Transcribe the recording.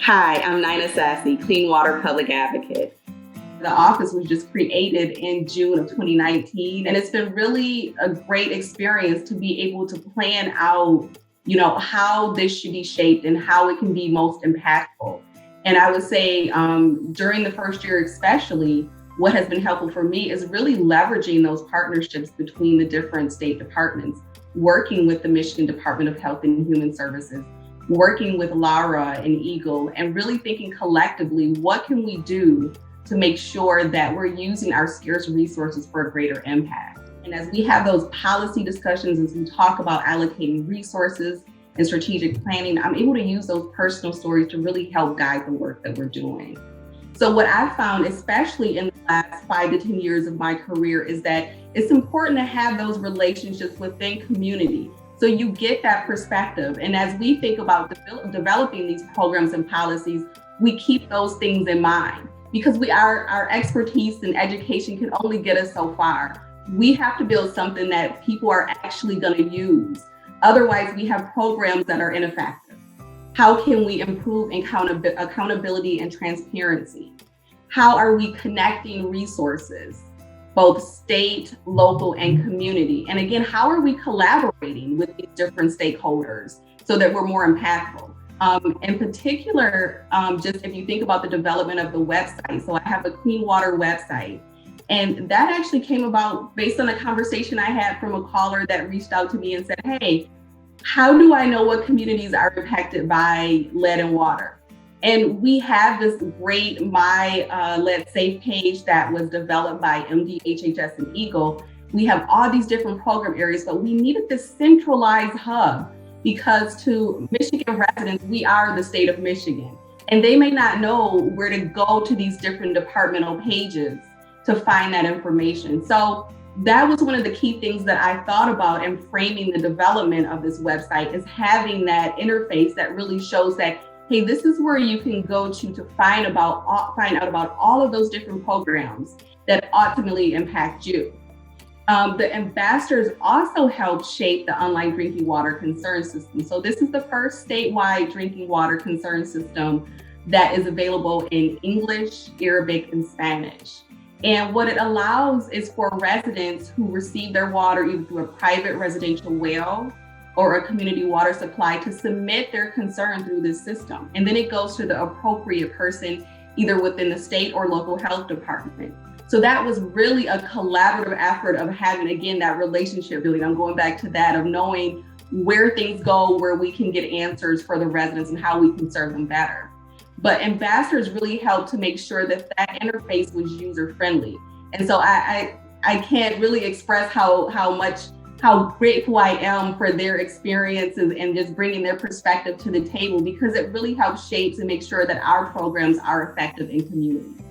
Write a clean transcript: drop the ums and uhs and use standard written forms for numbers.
Hi, I'm Nina Sassy, Clean Water Public Advocate. The office was just created in June of 2019, and it's been really a great experience to be able to plan out, how this should be shaped and how it can be most impactful. And I would say during the first year, especially, what has been helpful for me is really leveraging those partnerships between the different state departments, working with the Michigan Department of Health and Human Services, working with Lara and Eagle, and really thinking collectively, what can we do to make sure that we're using our scarce resources for a greater impact? And as we have those policy discussions, as we talk about allocating resources and strategic planning, I'm able to use those personal stories to really help guide the work that we're doing. So what I've found, especially in the last 5 to 10 years of my career, is that it's important to have those relationships within community. So you get that perspective. And as we think about developing these programs and policies, we keep those things in mind because our expertise and education can only get us so far. We have to build something that people are actually going to use. Otherwise, we have programs that are ineffective. How can we improve accountability and transparency? How are we connecting resources, both state, local, and community? And again, how are we collaborating with these different stakeholders so that we're more impactful? In particular, just if you think about the development of the website, so I have a Clean Water website, and that actually came about based on a conversation I had from a caller that reached out to me and said, hey, how do I know what communities are impacted by lead and water? And we have this great My Lead Safe page that was developed by MD, HHS, and Eagle. We have all these different program areas, but we needed this centralized hub because to Michigan residents, we are the state of Michigan, and they may not know where to go to these different departmental pages to find that information. So that was one of the key things that I thought about in framing the development of this website, is having that interface that really shows that, hey, this is where you can go to find out about all of those different programs that ultimately impact you. The ambassadors also help shape the online drinking water concern system. So this is the first statewide drinking water concern system that is available in English, Arabic, and Spanish. And what it allows is for residents who receive their water either through a private residential well or a community water supply to submit their concern through this system. And then it goes to the appropriate person, either within the state or local health department. So that was really a collaborative effort of having, again, that relationship building. I'm going back to that, of knowing where things go, where we can get answers for the residents and how we can serve them better. But ambassadors really helped to make sure that that interface was user friendly. And so I can't really express how grateful I am for their experiences and just bringing their perspective to the table, because it really helps shape and make sure that our programs are effective in community.